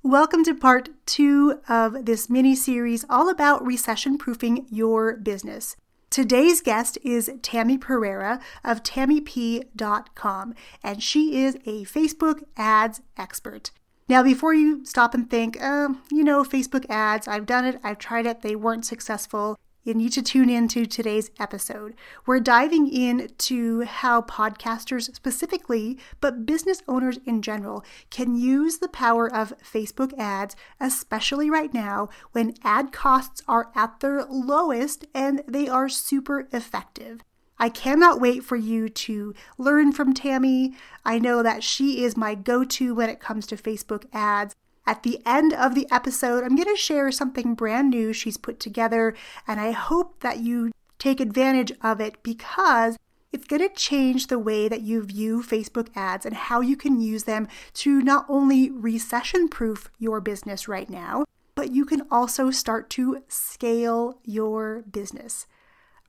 Welcome to part 2 of this mini-series all about recession-proofing your business. Today's guest is Tammy Pereira of TammyP.com, and she is a Facebook ads expert. Now, before you stop and think, Facebook ads, I've done it, I've tried it, they weren't successful, you need to tune into today's episode. We're diving into how podcasters specifically, but business owners in general, can use the power of Facebook ads, especially right now when ad costs are at their lowest and they are super effective. I cannot wait for you to learn from Tammy. I know that she is my go-to when it comes to Facebook ads. At the end of the episode, I'm going to share something brand new she's put together, and I hope that you take advantage of it because it's going to change the way that you view Facebook ads and how you can use them to not only recession-proof your business right now, but you can also start to scale your business.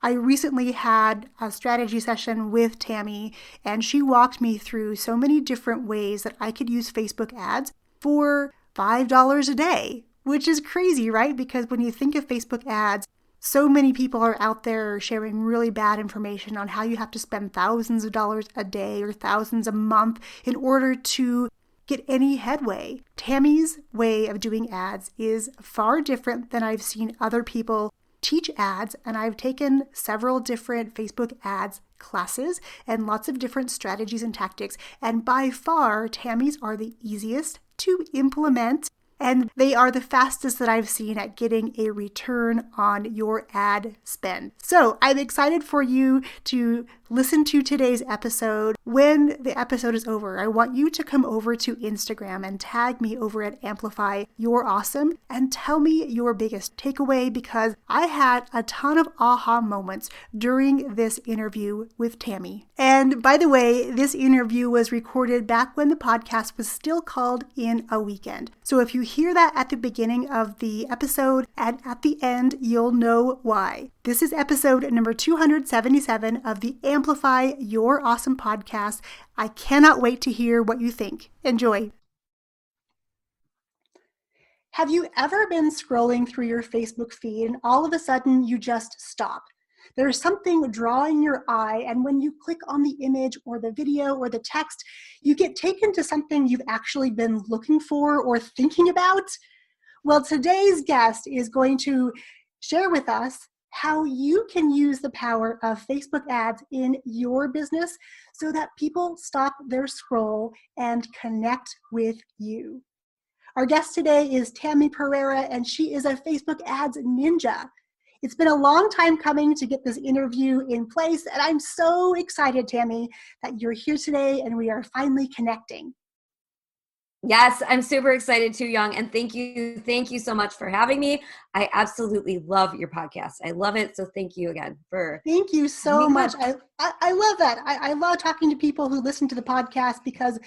I recently had a strategy session with Tammy, and she walked me through so many different ways that I could use Facebook ads for $5 a day, which is crazy, right? Because when you think of Facebook ads, so many people are out there sharing really bad information on how you have to spend thousands of dollars a day or thousands a month in order to get any headway. Tammy's way of doing ads is far different than I've seen other people teach ads, and I've taken several different Facebook ads classes and lots of different strategies and tactics, and by far, Tammy's are the easiest to implement, and they are the fastest that I've seen at getting a return on your ad spend. So I'm excited for you to listen to today's episode. When the episode is over, I want you to come over to Instagram and tag me over at Amplify You're Awesome and tell me your biggest takeaway, because I had a ton of aha moments during this interview with Tammy. And by the way, this interview was recorded back when the podcast was still called In a Weekend. So if you hear that at the beginning of the episode and at the end, you'll know why. This is episode number 277 of the Amplify Your Awesome podcast. I cannot wait to hear what you think. Enjoy. Have you ever been scrolling through your Facebook feed and all of a sudden you just stop? There's something drawing your eye, and when you click on the image or the video or the text, you get taken to something you've actually been looking for or thinking about. Well, today's guest is going to share with us how you can use the power of Facebook ads in your business so that people stop their scroll and connect with you. Our guest today is Tammy Pereira, and she is a Facebook ads ninja. It's been a long time coming to get this interview in place, and I'm so excited, Tammy, that you're here today and we are finally connecting. Yes, I'm super excited too, Yong, and thank you so much for having me. I absolutely love your podcast. I love it, so thank you again for. Thank you so much. I love that. I love talking to people who listen to the podcast because it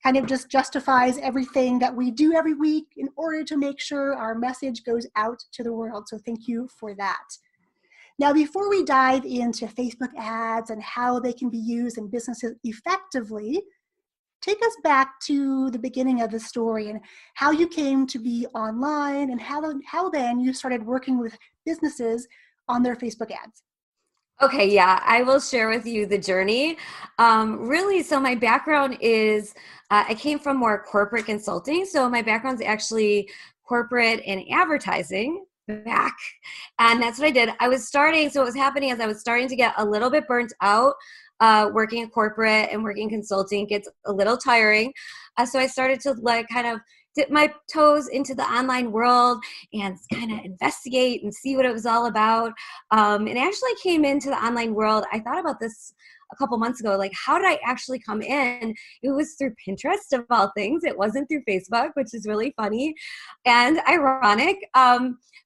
kind of just justifies everything that we do every week in order to make sure our message goes out to the world. So thank you for that. Now, before we dive into Facebook ads and how they can be used in businesses effectively, take us back to the beginning of the story and how you came to be online and how then you started working with businesses on their Facebook ads. Okay, yeah, I will share with you the journey. Really, so my background is, I came from more corporate consulting. So my background's actually corporate and advertising back. And that's what I did. So what was happening is I was starting to get a little bit burnt out. Working in corporate and working consulting gets a little tiring. So I started to kind of dip my toes into the online world and kind of investigate and see what it was all about. And actually came into the online world. I thought about this a couple months ago, how did I actually come in? It was through Pinterest of all things. It wasn't through Facebook, which is really funny and ironic.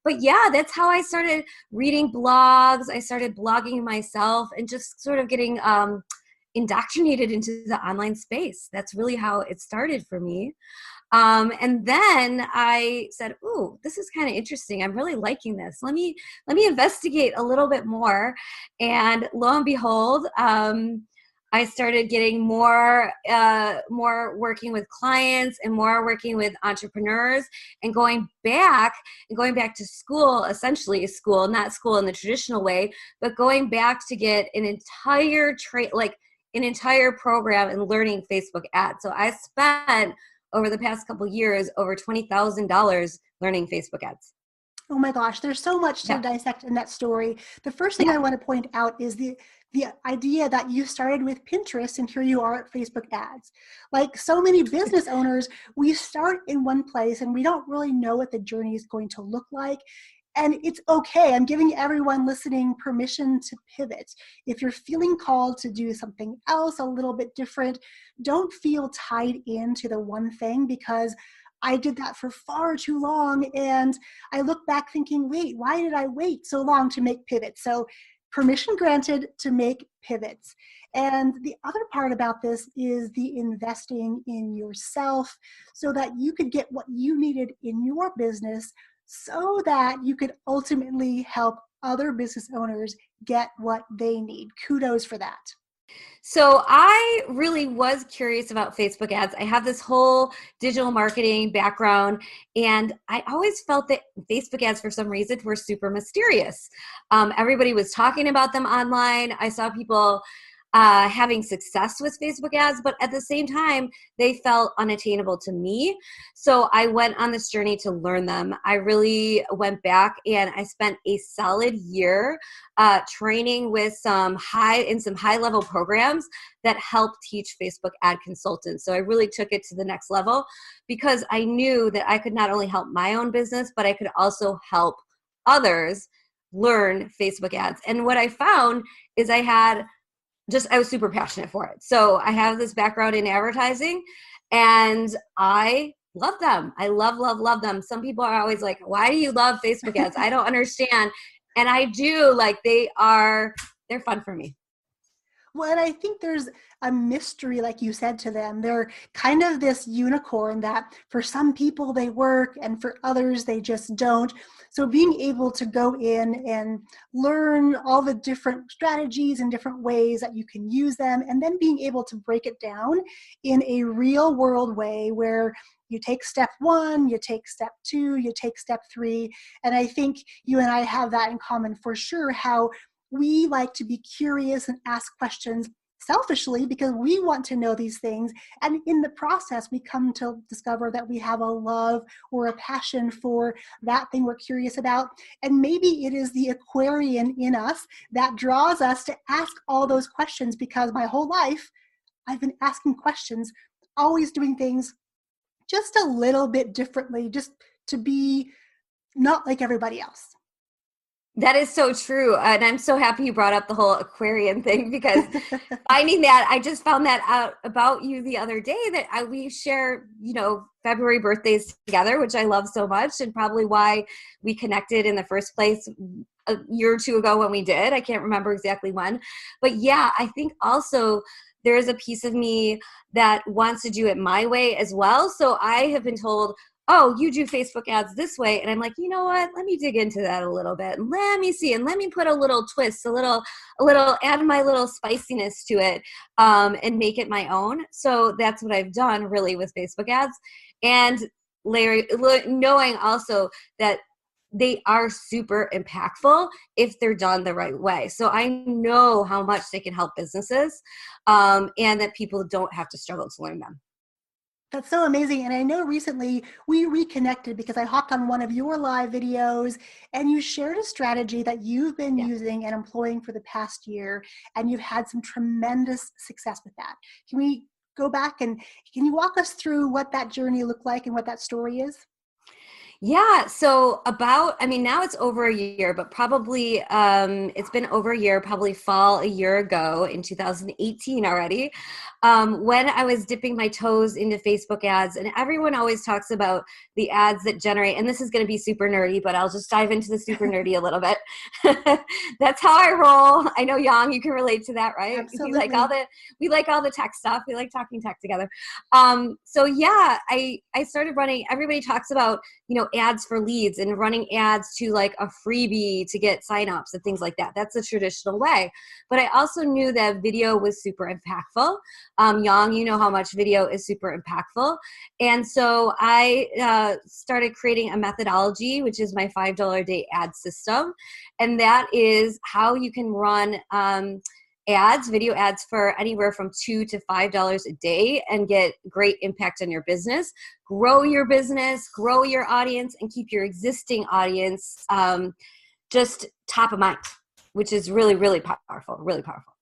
But yeah, that's how I started reading blogs. I started blogging myself and just sort of getting indoctrinated into the online space. That's really how it started for me. And then I said, ooh, this is kind of interesting. I'm really liking this. Let me investigate a little bit more. And lo and behold, I started getting more working with clients and more working with entrepreneurs, and going back to school, essentially school, not school in the traditional way, but going back to get an entire an entire program in learning Facebook ads. So I spent over the past couple of years over $20,000 learning Facebook ads. Oh my gosh, there's so much to dissect in that story. The first thing I want to point out is the idea that you started with Pinterest and here you are at Facebook ads. Like so many business owners, we start in one place and we don't really know what the journey is going to look like. And it's okay. I'm giving everyone listening permission to pivot. If you're feeling called to do something else a little bit different, don't feel tied into the one thing, because I did that for far too long. And I look back thinking, wait, why did I wait so long to make pivots? So permission granted to make pivots. And the other part about this is the investing in yourself so that you could get what you needed in your business so that you could ultimately help other business owners get what they need. Kudos for that. So I really was curious about Facebook ads. I have this whole digital marketing background, and I always felt that Facebook ads, for some reason, were super mysterious. Everybody was talking about them online. I saw people having success with Facebook ads, but at the same time, they felt unattainable to me. So I went on this journey to learn them. I really went back and I spent a solid year training with some high level programs that help teach Facebook ad consultants. So I really took it to the next level because I knew that I could not only help my own business, but I could also help others learn Facebook ads. And what I found is I was super passionate for it. So I have this background in advertising and I love them. I love them. Some people are always like, why do you love Facebook ads? I don't understand. And I do. Like they're fun for me. Well, and I think there's a mystery, like you said, to them. They're kind of this unicorn that for some people they work and for others they just don't. So being able to go in and learn all the different strategies and different ways that you can use them, and then being able to break it down in a real world way where you take step 1, you take step 2, you take step 3. And I think you and I have that in common for sure, how we like to be curious and ask questions selfishly because we want to know these things. And in the process, we come to discover that we have a love or a passion for that thing we're curious about. And maybe it is the Aquarian in us that draws us to ask all those questions, because my whole life, I've been asking questions, always doing things just a little bit differently, just to be not like everybody else. That is so true. And I'm so happy you brought up the whole Aquarian thing, because finding that, I just found that out about you the other day, that we share, February birthdays together, which I love so much, and probably why we connected in the first place a year or two ago when we did. I can't remember exactly when. But yeah, I think also there is a piece of me that wants to do it my way as well. So I have been told, oh, you do Facebook ads this way. And I'm like, you know what? Let me dig into that a little bit. And let me see. And let me put a little twist, a little, add my little spiciness to it and make it my own. So that's what I've done really with Facebook ads. And knowing also that they are super impactful if they're done the right way. So I know how much they can help businesses and that people don't have to struggle to learn them. That's so amazing. And I know recently we reconnected because I hopped on one of your live videos and you shared a strategy that you've been using and employing for the past year, and you've had some tremendous success with that. Can we go back and can you walk us through what that journey looked like and what that story is? Yeah. So now it's over a year, but probably it's been over a year, probably fall a year ago in 2018 already, when I was dipping my toes into Facebook ads. And everyone always talks about the ads that generate, and this is going to be super nerdy, but I'll just dive into the super nerdy a little bit. That's how I roll. I know, Yong, you can relate to that, right? Absolutely. We like all the tech stuff. We like talking tech together. So yeah, I started running. Everybody talks about, ads for leads and running ads to like a freebie to get signups and things like that. That's the traditional way. But I also knew that video was super impactful. Yong, you know how much video is super impactful. And so I started creating a methodology, which is my $5 a day ad system. And that is how you can run video ads for anywhere from $2 to $5 a day and get great impact on your business, grow your business, grow your audience, and keep your existing audience just top of mind, which is really, really powerful, really powerful.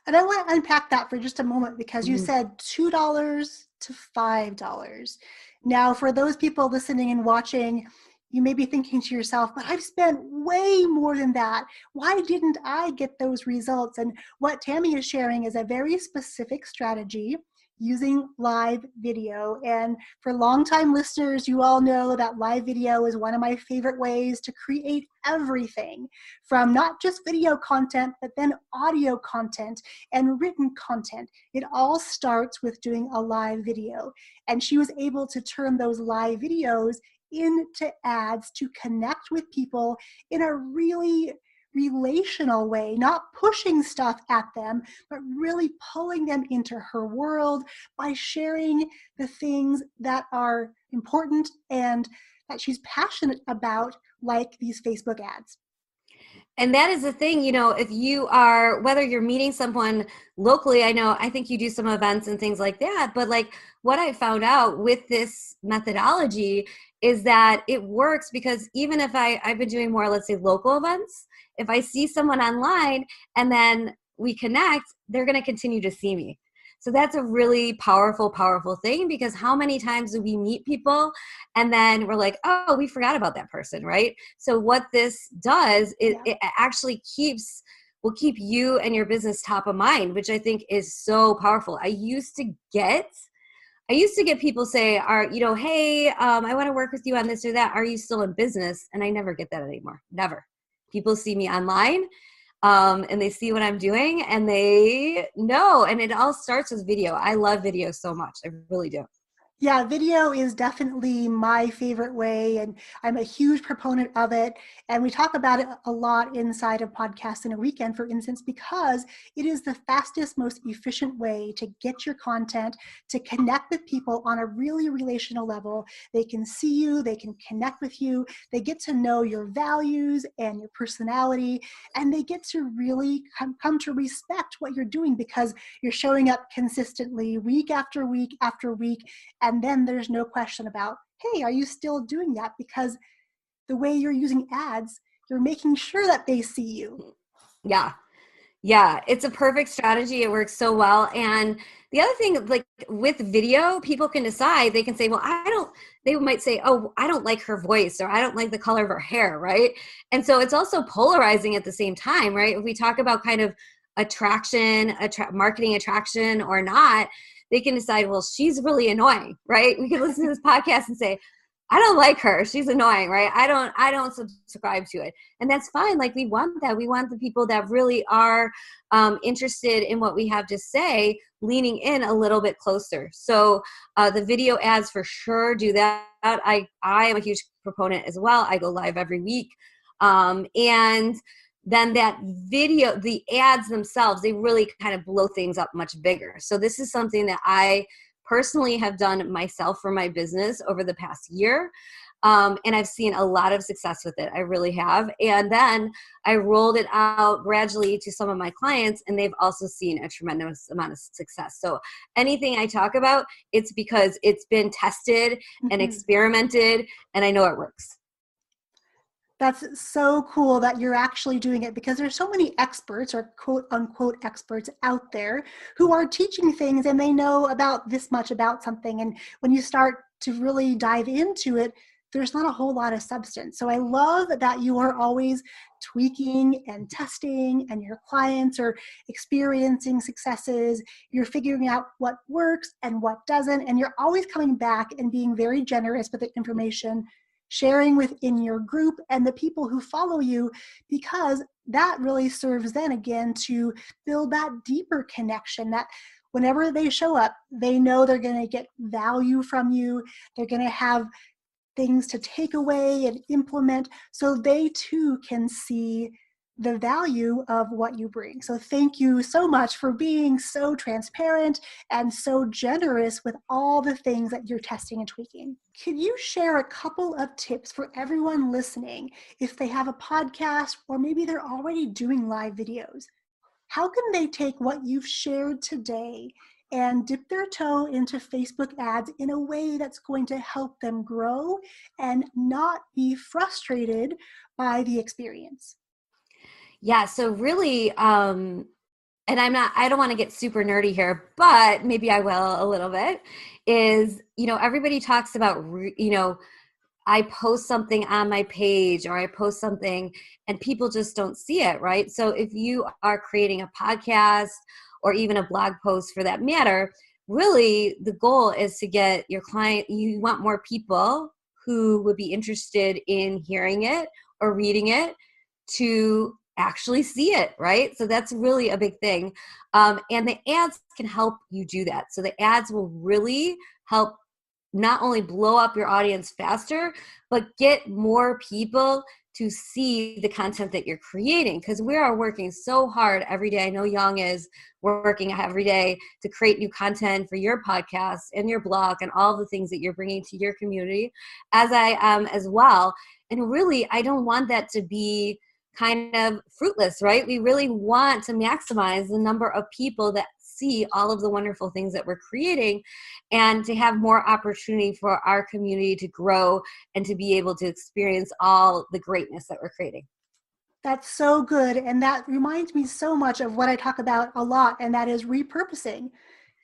And I want to unpack that for just a moment, because you said $2 to $5. Now, for those people listening and watching, you may be thinking to yourself, but I've spent way more than that. Why didn't I get those results? And what Tammy is sharing is a very specific strategy using live video. And for longtime listeners, you all know that live video is one of my favorite ways to create everything from not just video content, but then audio content and written content. It all starts with doing a live video. And she was able to turn those live videos into ads to connect with people in a really relational way, not pushing stuff at them, but really pulling them into her world by sharing the things that are important and that she's passionate about, like these Facebook ads. And that is the thing, you know, if you are, whether you're meeting someone locally, I think you do some events and things like that, but like what I found out with this methodology is that it works, because even if I've been doing more, let's say, local events, if I see someone online and then we connect, they're going to continue to see me. So that's a really powerful, powerful thing, because how many times do we meet people and then we're like, oh, we forgot about that person, right? So what this does is it actually will keep you and your business top of mind, which I think is so powerful. I used to get people say, hey, I want to work with you on this or that. Are you still in business? And I never get that anymore. Never. People see me online. And they see what I'm doing and they know. And it all starts with video. I love video so much. I really do. Yeah, video is definitely my favorite way, and I'm a huge proponent of it. And we talk about it a lot inside of Podcast in a Weekend, for instance, because it is the fastest, most efficient way to get your content, to connect with people on a really relational level. They can see you, they can connect with you, they get to know your values and your personality, and they get to really come to respect what you're doing, because you're showing up consistently week after week after week. And then there's no question about, hey, are you still doing that? Because the way you're using ads, you're making sure that they see you. Yeah. Yeah. It's a perfect strategy. It works so well. And the other thing, like with video, people can decide, they can say, well, they might say, oh, I don't like her voice, or I don't like the color of her hair. Right. And so it's also polarizing at the same time, right? If we talk about kind of marketing attraction or not, they can decide, well, she's really annoying, right? We can listen to this podcast and say, I don't like her. She's annoying, right? I don't subscribe to it. And that's fine. Like, we want that. We want the people that really are interested in what we have to say, leaning in a little bit closer. So the video ads for sure do that. I am a huge proponent as well. I go live every week. And then that video, the ads themselves, they really kind of blow things up much bigger. So this is something that I personally have done myself for my business over the past year. And I've seen a lot of success with it. I really have. And then I rolled it out gradually to some of my clients, and they've also seen a tremendous amount of success. So anything I talk about, it's because it's been tested and experimented, and I know it works. That's so cool that you're actually doing it, because there's so many experts, or quote unquote experts, out there who are teaching things and they know about this much about something. And when you start to really dive into it, there's not a whole lot of substance. So I love that you are always tweaking and testing, and your clients are experiencing successes. You're figuring out what works and what doesn't, and you're always coming back and being very generous with the information, sharing within your group and the people who follow you, because that really serves then again to build that deeper connection, that whenever they show up, they know they're going to get value from you. They're going to have things to take away and implement so they too can see the value of what you bring. So thank you so much for being so transparent and so generous with all the things that you're testing and tweaking. Could you share a couple of tips for everyone listening if they have a podcast or maybe they're already doing live videos? How can they take what you've shared today and dip their toe into Facebook ads in a way that's going to help them grow and not be frustrated by the experience? Yeah, so really, and I don't want to get super nerdy here, but maybe I will a little bit, is, everybody talks about, I post something on my page or I post something and people just don't see it, right? So if you are creating a podcast or even a blog post for that matter, really the goal is to get your client, you want more people who would be interested in hearing it or reading it to actually see it, right? So that's really a big thing. And the ads can help you do that. So the ads will really help not only blow up your audience faster, but get more people to see the content that you're creating, because we are working so hard every day. I know Yong is working every day to create new content for your podcast and your blog and all the things that you're bringing to your community, as I am as well. And really, I don't want that to be kind of fruitless, right? We really want to maximize the number of people that see all of the wonderful things that we're creating and to have more opportunity for our community to grow and to be able to experience all the greatness that we're creating. That's so good. And that reminds me so much of what I talk about a lot, and that is repurposing.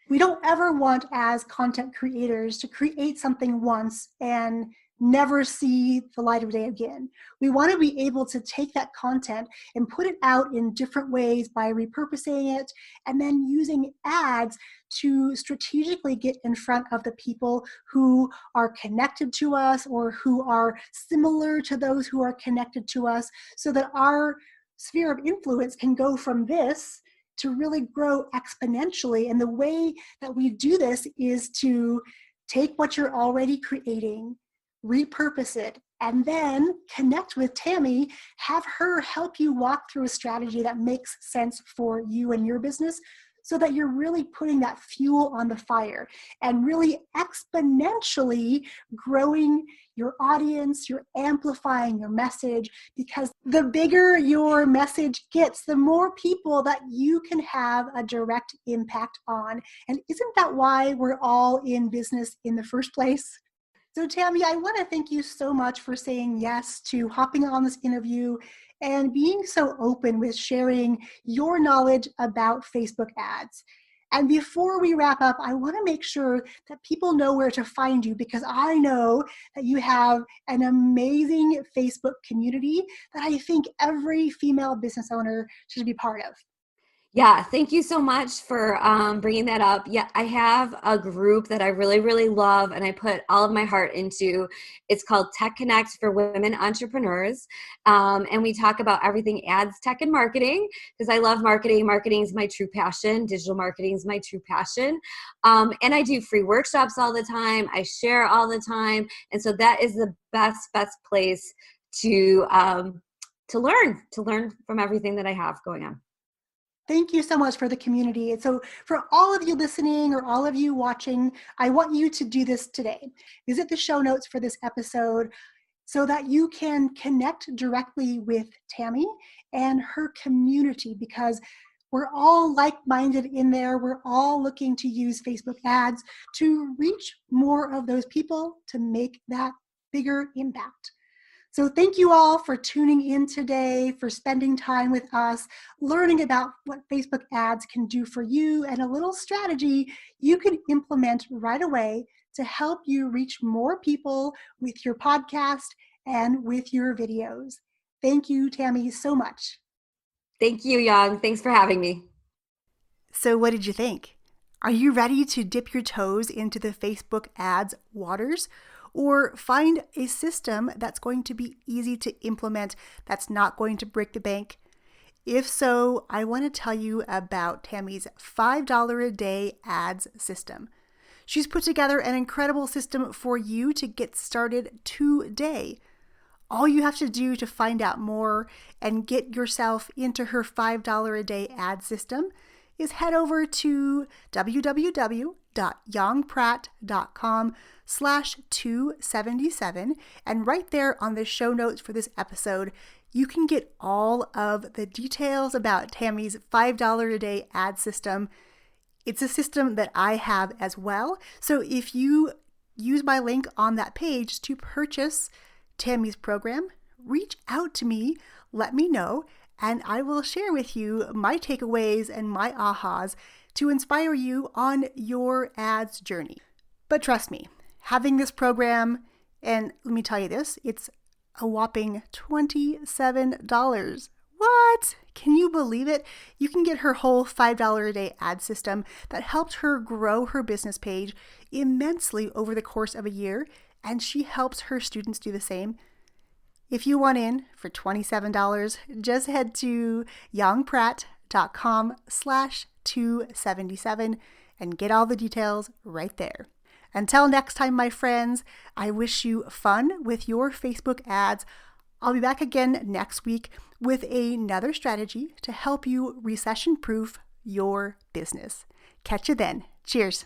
We don't ever want, as content creators, to create something once and never see the light of day again. We want to be able to take that content and put it out in different ways by repurposing it and then using ads to strategically get in front of the people who are connected to us or who are similar to those who are connected to us, so that our sphere of influence can go from this to really grow exponentially. And the way that we do this is to take what you're already creating, repurpose it, and then connect with Tammy, have her help you walk through a strategy that makes sense for you and your business, so that you're really putting that fuel on the fire and really exponentially growing your audience. You're amplifying your message, because the bigger your message gets, the more people that you can have a direct impact on. And isn't that why we're all in business in the first place? So Tammy, I want to thank you so much for saying yes to hopping on this interview and being so open with sharing your knowledge about Facebook ads. And before we wrap up, I want to make sure that people know where to find you, because I know that you have an amazing Facebook community that I think every female business owner should be part of. Yeah, thank you so much for bringing that up. Yeah, I have a group that I really, really love and I put all of my heart into. It's called Tech Connect for Women Entrepreneurs. And we talk about everything ads, tech, and marketing, because I love marketing. Marketing is my true passion. Digital marketing is my true passion. And I do free workshops all the time. I share all the time. And so that is the best place to learn from everything that I have going on. Thank you so much for the community. And so for all of you listening or all of you watching, I want you to do this today. Visit the show notes for this episode so that you can connect directly with Tammy and her community, because we're all like-minded in there. We're all looking to use Facebook ads to reach more of those people to make that bigger impact. So thank you all for tuning in today, for spending time with us, learning about what Facebook ads can do for you and a little strategy you can implement right away to help you reach more people with your podcast and with your videos. Thank you, Tammy, so much. Thank you, Yong. Thanks for having me. So what did you think? Are you ready to dip your toes into the Facebook ads waters? Or find a system that's going to be easy to implement, that's not going to break the bank? If so, I want to tell you about Tammy's $5 a day ads system. She's put together an incredible system for you to get started today. All you have to do to find out more and get yourself into her $5 a day ad system is head over to www.yongpratt.com/277, and right there on the show notes for this episode, you can get all of the details about Tammy's $5 a day ad system. It's a system that I have as well. So if you use my link on that page to purchase Tammy's program, reach out to me, let me know, and I will share with you my takeaways and my ahas to inspire you on your ads journey. But trust me, having this program, and let me tell you this, it's a whopping $27. What? Can you believe it? You can get her whole $5 a day ad system that helped her grow her business page immensely over the course of a year, and she helps her students do the same. If you want in for $27, just head to yongpratt.com/277 and get all the details right there. Until next time, my friends, I wish you fun with your Facebook ads. I'll be back again next week with another strategy to help you recession-proof your business. Catch you then. Cheers.